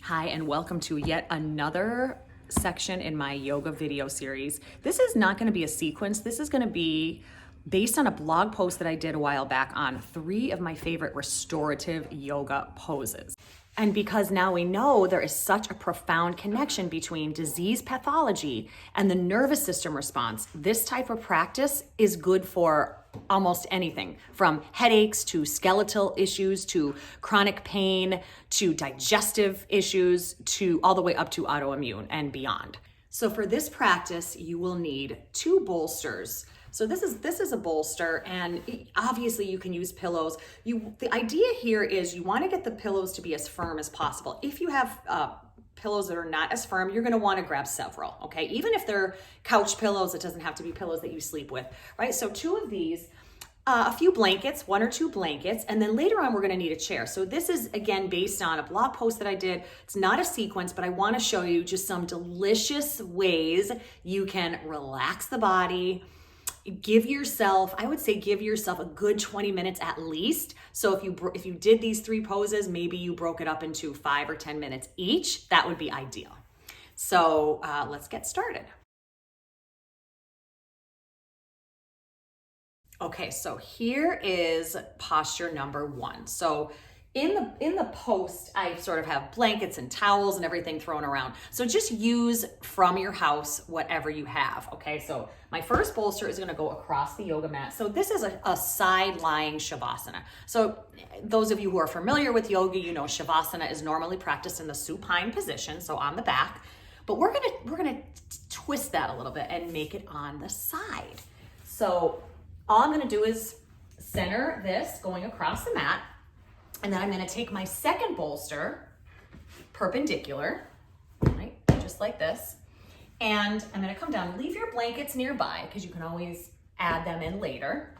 Hi, and welcome to yet another section in my yoga video series. This is not going to be a sequence. This is going to be based on a blog post that I did a while back on 3 of my favorite restorative yoga poses. And because now we know there is such a profound connection between disease pathology and the nervous system response, this type of practice is good for almost anything from headaches to skeletal issues to chronic pain to digestive issues to all the way up to autoimmune and beyond. So for this practice, you will need 2 bolsters. So this is a bolster, and obviously you can use pillows. The idea here is you want to get the pillows to be as firm as possible. If you have pillows that are not as firm, you're going to want to grab several, okay? Even if they're couch pillows, it doesn't have to be pillows that you sleep with, right? So 2 of these, a few blankets, 1 or 2 blankets, and then later on we're going to need a chair. So this is, again, based on a blog post that I did. It's not a sequence, but I want to show you just some delicious ways you can relax the body. Give yourself a good 20 minutes at least. So if you did these 3 poses, maybe you broke it up into 5 or 10 minutes each. That would be ideal. So let's get started. Okay, so here is posture number 1. So in the post, I sort of have blankets and towels and everything thrown around. So just use from your house whatever you have, okay? So my first bolster is gonna go across the yoga mat. So this is a side lying Savasana. So those of you who are familiar with yoga, you know Savasana is normally practiced in the supine position, so on the back. But we're gonna twist that a little bit and make it on the side. So all I'm gonna do is center this going across the mat. And then I'm gonna take my second bolster, perpendicular, right, just like this. And I'm gonna come down, leave your blankets nearby because you can always add them in later.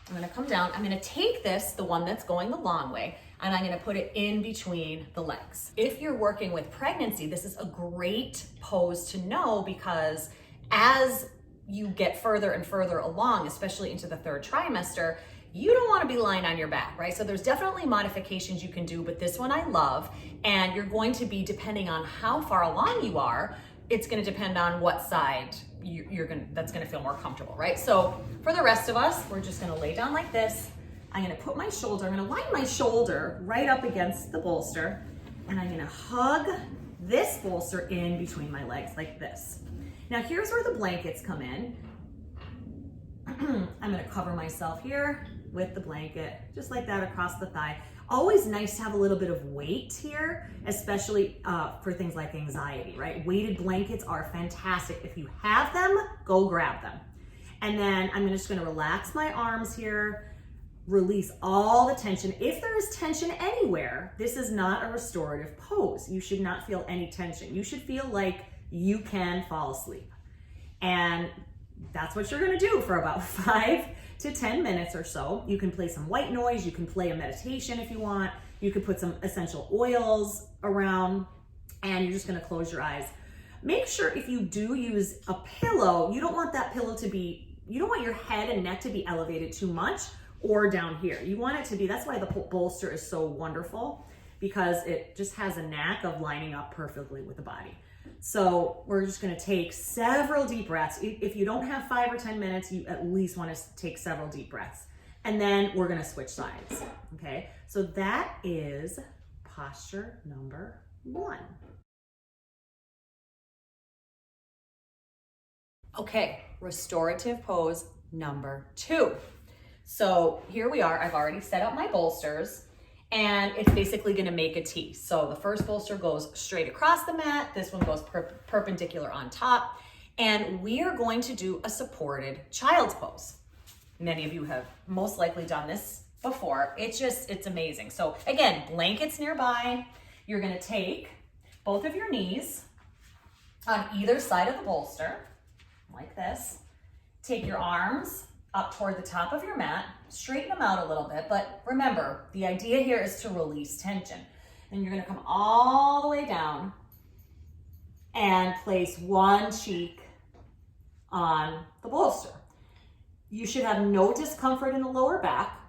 I'm gonna come down, I'm gonna take this, the one that's going the long way, and I'm gonna put it in between the legs. If you're working with pregnancy, this is a great pose to know because as you get further and further along, especially into the 3rd trimester, you don't want to be lying on your back, right? So there's definitely modifications you can do, but this one I love. And you're going to be, depending on how far along you are, it's going to depend on what side that's going to feel more comfortable, right? So for the rest of us, we're just going to lay down like this. I'm going to put my shoulder, I'm going to line my shoulder right up against the bolster, and I'm going to hug this bolster in between my legs like this. Now here's where the blankets come in. I'm going to cover myself here with the blanket, just like that across the thigh. Always nice to have a little bit of weight here, especially for things like anxiety, right? Weighted blankets are fantastic. If you have them, go grab them. And then I'm just gonna relax my arms here, release all the tension. If there is tension anywhere, this is not a restorative pose. You should not feel any tension. You should feel like you can fall asleep. And that's what you're gonna do for about 5 to 10 minutes or so. You can play some white noise, you can play a meditation if you want, you could put some essential oils around, and you're just gonna close your eyes. Make sure if you do use a pillow, you don't want that pillow to be, you don't want your head and neck to be elevated too much or down here. You want it to be, that's why the bolster is so wonderful, because it just has a knack of lining up perfectly with the body. So we're just gonna take several deep breaths. If you don't have 5 or 10 minutes, you at least wanna take several deep breaths. And then we're gonna switch sides, okay? So that is posture number 1. Okay, restorative pose number 2. So here we are, I've already set up my bolsters. And it's basically gonna make a T. So the first bolster goes straight across the mat. This one goes perpendicular on top. And we are going to do a supported child's pose. Many of you have most likely done this before. It's amazing. So again, blankets nearby. You're gonna take both of your knees on either side of the bolster, like this. Take your arms up toward the top of your mat, straighten them out a little bit, but remember, the idea here is to release tension. And you're gonna come all the way down and place one cheek on the bolster. You should have no discomfort in the lower back.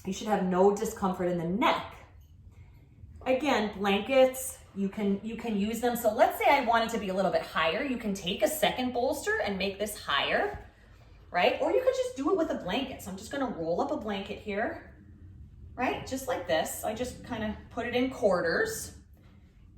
You should have no discomfort in the neck. again, blankets, you can use them. So let's say I want it to be a little bit higher. You can take a second bolster and make this higher, right? Or you could just do it with a blanket. So I'm just gonna roll up a blanket here, right? Just like this. I just kind of put it in quarters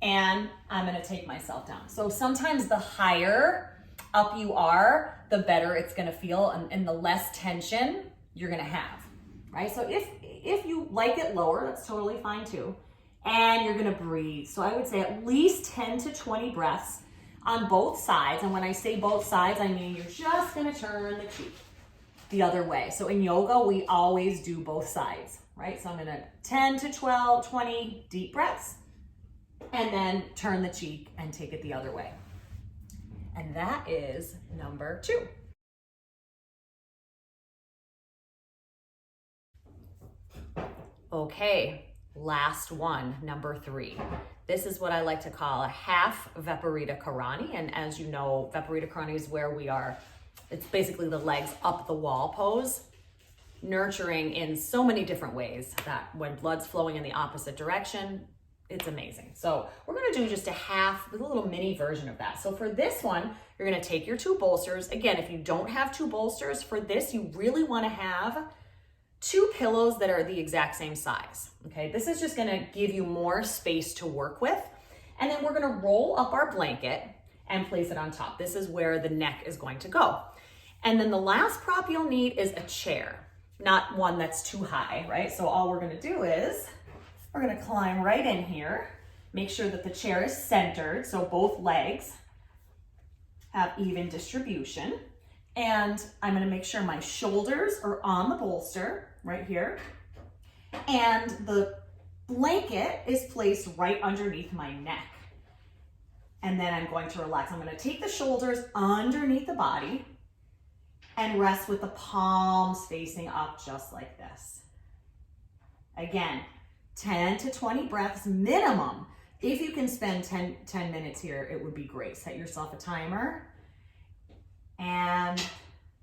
and I'm gonna take myself down. So sometimes the higher up you are, the better it's gonna feel and the less tension you're gonna have, right? So if you like it lower, that's totally fine too. And you're gonna breathe. So I would say at least 10 to 20 breaths on both sides. And when I say both sides, I mean you're just gonna turn the cheek the other way. So in yoga, we always do both sides, right? So I'm gonna 10 to 12, 20 deep breaths, and then turn the cheek and take it the other way. And that is number 2. Okay, last one, number 3. This is what I like to call a half Vaporita Karani. And as you know, Vaporita Karani is where we are, it's basically the legs up the wall pose, nurturing in so many different ways that when blood's flowing in the opposite direction, it's amazing. So we're gonna do just a little mini version of that. So for this one, you're gonna take your 2 bolsters. Again, if you don't have 2 bolsters, for this, you really wanna have 2 pillows that are the exact same size, okay? This is just gonna give you more space to work with. And then we're gonna roll up our blanket and place it on top. This is where the neck is going to go. And then the last prop you'll need is a chair, not one that's too high, right? So all we're gonna do is, we're gonna climb right in here, make sure that the chair is centered, so both legs have even distribution. And I'm gonna make sure my shoulders are on the bolster right here. And the blanket is placed right underneath my neck. And then I'm going to relax. I'm gonna take the shoulders underneath the body and rest with the palms facing up just like this. Again, 10 to 20 breaths minimum. If you can spend 10 minutes here, it would be great. Set yourself a timer and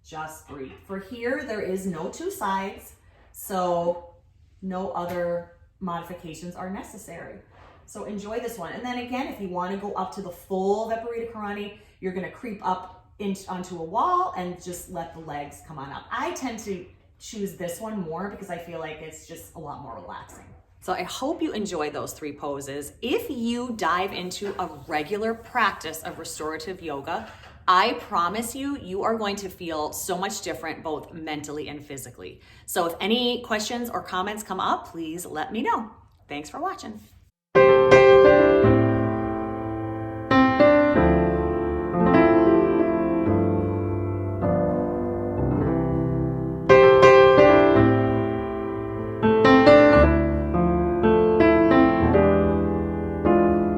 just breathe. For here, there is no 2 sides, so no other modifications are necessary. So enjoy this one. And then again, if you want to go up to the full Vaporita Karani, you're going to creep up onto a wall and just let the legs come on up. I tend to choose this one more because I feel like it's just a lot more relaxing. So I hope you enjoy those 3 poses. If you dive into a regular practice of restorative yoga, I promise you, you are going to feel so much different, both mentally and physically. So if any questions or comments come up, please let me know. Thanks for watching.